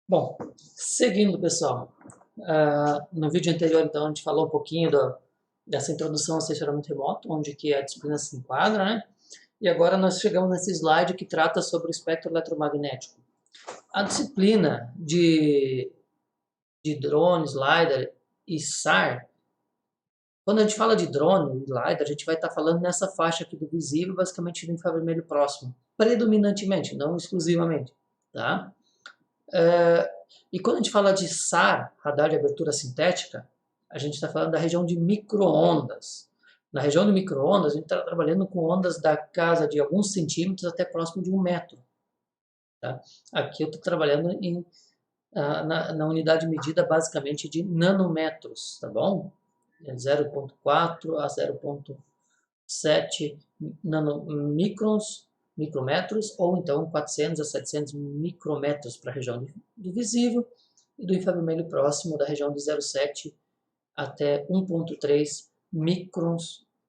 Bom, seguindo, pessoal, no vídeo anterior, então, a gente falou um pouquinho dessa introdução ao sensoramento remoto, onde que a disciplina se enquadra, né? E agora nós chegamos nesse slide que trata sobre o espectro eletromagnético. A disciplina de drones, LiDAR e SAR, quando a gente fala de drone e LiDAR, a gente vai estar falando nessa faixa aqui do visível, basicamente do infravermelho próximo, predominantemente, não exclusivamente, tá? E quando a gente fala de SAR, radar de abertura sintética, a gente está falando da região de micro-ondas. Na região de micro-ondas, a gente está trabalhando com ondas da casa de alguns centímetros até próximo de 1 metro. Tá? Aqui eu estou trabalhando na unidade medida basicamente de nanômetros, tá bom? 0,4 a 0,7 nanomicrons, micrometros, ou então 400 a 700 micrometros para a região do visível, e do infravermelho próximo da região de 0,7 até 1,3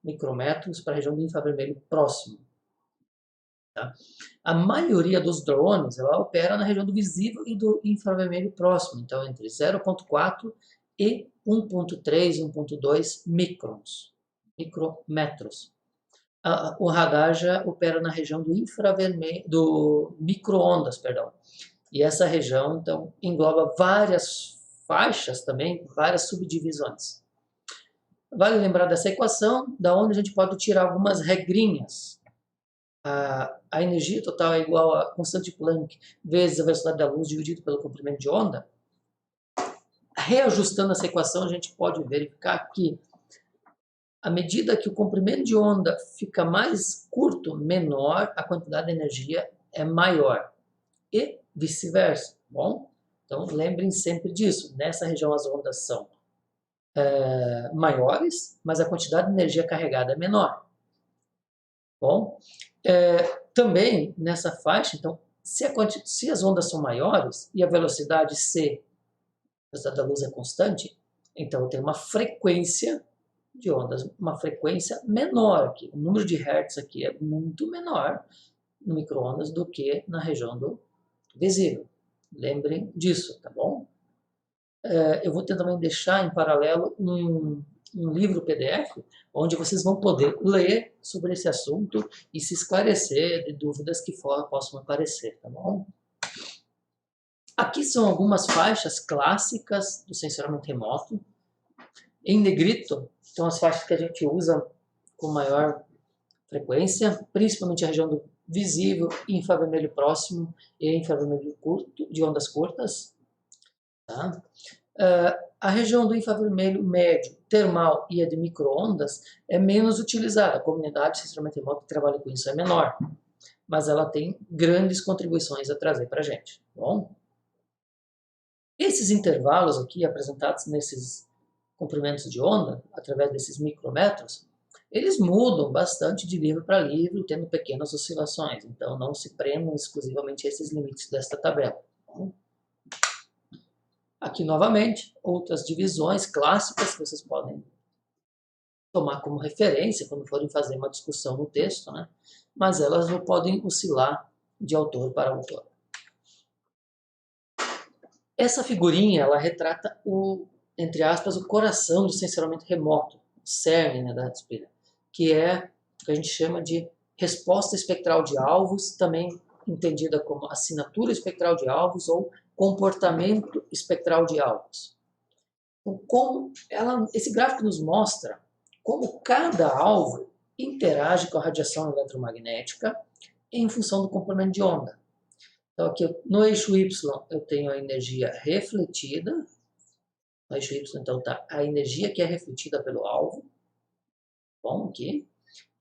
micrometros para a região do infravermelho próximo. Tá? A maioria dos drones ela opera na região do visível e do infravermelho próximo, então entre 0,4 e 1,3, 1,2 micrometros. O radar já opera na região do infravermelho, do micro-ondas, perdão. E essa região, então, engloba várias faixas também, várias subdivisões. Vale lembrar dessa equação, da onde a gente pode tirar algumas regrinhas. A energia total é igual a constante de Planck vezes a velocidade da luz dividido pelo comprimento de onda. Reajustando essa equação, a gente pode verificar que à medida que o comprimento de onda fica mais curto, menor, a quantidade de energia é maior. E vice-versa, bom? Então, lembrem sempre disso. Nessa região as ondas são maiores, mas a quantidade de energia carregada é menor. Bom, também nessa faixa, então, se as ondas são maiores e a velocidade c, a velocidade da luz é constante, então eu tenho uma frequência de ondas, uma frequência menor aqui. O número de hertz aqui é muito menor no micro-ondas do que na região do visível. Lembrem disso, tá bom? Eu vou também deixar em paralelo um livro PDF, onde vocês vão poder ler sobre esse assunto e se esclarecer de dúvidas que possam aparecer, tá bom? Aqui são algumas faixas clássicas do sensoramento remoto. Em negrito, são as faixas que a gente usa com maior frequência, principalmente a região do visível, infravermelho próximo e infravermelho curto, de ondas curtas. Tá? A região do infravermelho médio, termal e a de micro-ondas é menos utilizada. A comunidade de sensoramento remoto que trabalha com isso é menor, mas ela tem grandes contribuições a trazer para a gente. Bom, esses intervalos aqui apresentados nesses comprimentos de onda, através desses micrometros, eles mudam bastante de livro para livro, tendo pequenas oscilações. Então, não se prendam exclusivamente a esses limites desta tabela. Aqui, novamente, outras divisões clássicas que vocês podem tomar como referência quando forem fazer uma discussão no texto, né? Mas elas não podem oscilar de autor para autor. Essa figurinha, ela retrata entre aspas, o coração do sensoramento remoto, o cerne, né, da disciplina, que é o que a gente chama de resposta espectral de alvos, também entendida como assinatura espectral de alvos ou comportamento espectral de alvos. Então, esse gráfico nos mostra como cada alvo interage com a radiação eletromagnética em função do comprimento de onda. Então, aqui no eixo Y eu tenho a energia refletida. No eixo Y, então, está a energia que é refletida pelo alvo. Bom, aqui.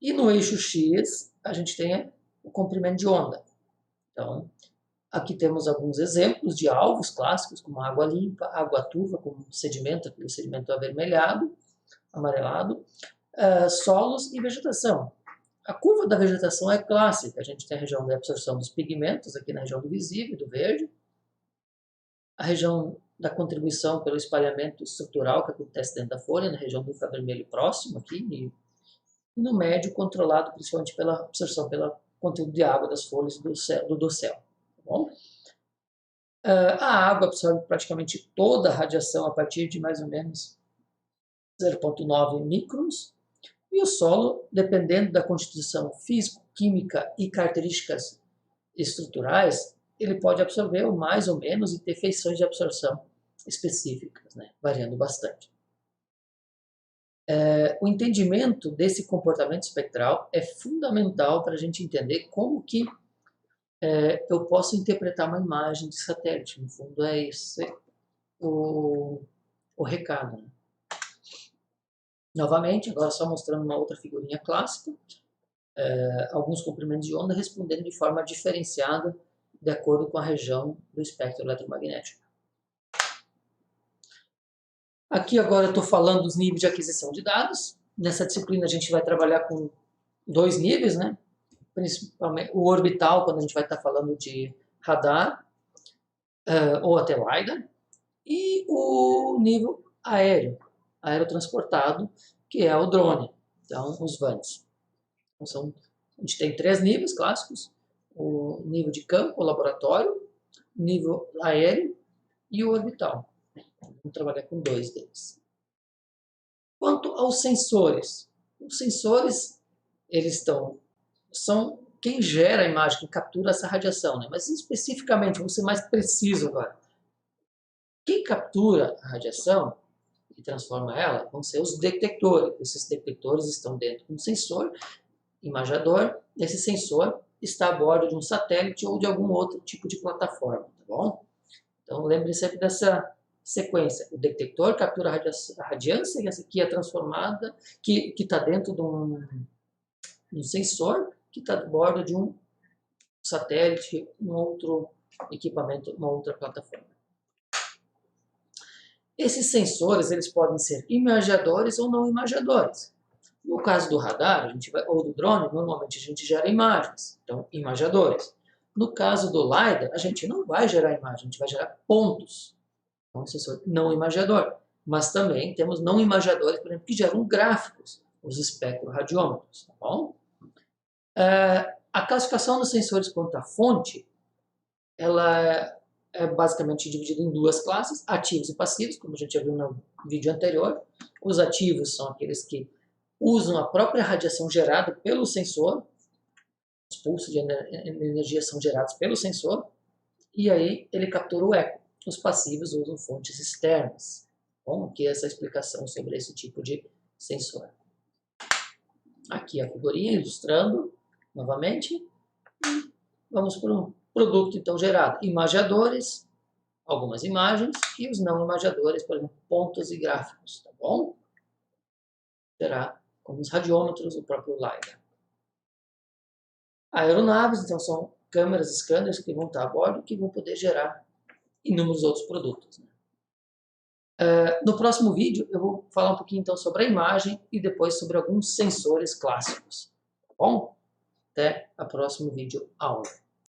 E no eixo X, a gente tem o comprimento de onda. Então, aqui temos alguns exemplos de alvos clássicos, como água limpa, água turva, como sedimento, aquele sedimento avermelhado, amarelado, solos e vegetação. A curva da vegetação é clássica. A gente tem a região da absorção dos pigmentos, aqui na região do visível, do verde. A região da contribuição pelo espalhamento estrutural que acontece dentro da folha, na região do infravermelho próximo aqui, e no médio controlado principalmente pela absorção, pelo conteúdo de água das folhas do dossel. Tá bom? A água absorve praticamente toda a radiação a partir de mais ou menos 0,9 microns. E o solo, dependendo da constituição físico-química e características estruturais, ele pode absorver mais ou menos e ter feições de absorção específicas, né? Variando bastante. O entendimento desse comportamento espectral é fundamental para a gente entender como que eu posso interpretar uma imagem de satélite. No fundo, é esse o recado, né? Novamente, agora só mostrando uma outra figurinha clássica, alguns comprimentos de onda respondendo de forma diferenciada de acordo com a região do espectro eletromagnético. Aqui agora eu estou falando dos níveis de aquisição de dados. Nessa disciplina a gente vai trabalhar com 2 níveis, né? Principalmente o orbital, quando a gente vai estar falando de radar ou até LiDAR, e o nível aéreo, aerotransportado, que é o drone, então os VANs. Então, a gente tem 3 níveis clássicos: o nível de campo, o laboratório, o nível aéreo e o orbital. Vamos trabalhar com 2 deles. Quanto aos sensores, os sensores eles são quem gera a imagem, quem captura essa radiação, né? Mas especificamente, vamos ser mais preciso agora. Quem captura a radiação e transforma ela vão ser os detectores. Esses detectores estão dentro de um sensor imagador. Esse sensor está a bordo de um satélite ou de algum outro tipo de plataforma, tá bom? Então lembre sempre dessa sequência. O detector captura a radiância, e essa aqui é transformada, que está dentro de um sensor, que está a bordo de um satélite, um outro equipamento, uma outra plataforma. Esses sensores eles podem ser imagadores ou não imagadores. No caso do radar ou do drone, normalmente a gente gera imagens, então imagadores. No caso do LiDAR, a gente não vai gerar imagem, a gente vai gerar pontos. Então, um sensor não imagador. Mas também temos não imagadores, por exemplo, que geram gráficos, os espectroradiômetros. Tá bom? A classificação dos sensores quanto à fonte, ela é basicamente dividida em 2 classes, ativos e passivos, como a gente já viu no vídeo anterior. Os ativos são aqueles que usam a própria radiação gerada pelo sensor, os pulsos de energia são gerados pelo sensor, e aí ele captura o eco. Os passivos usam fontes externas. Bom, aqui essa explicação sobre esse tipo de sensor. Aqui a figurinha ilustrando novamente. Vamos para o produto então gerado. Imagadores, algumas imagens, e os não imagadores, por exemplo, pontos e gráficos, tá bom? Será como os radiômetros, o próprio LiDAR. Aeronaves, então, são câmeras, scanners que vão estar a bordo, que vão poder gerar inúmeros outros produtos. No próximo vídeo, eu vou falar um pouquinho então sobre a imagem e depois sobre alguns sensores clássicos. Tá bom? Até o próximo vídeo aula.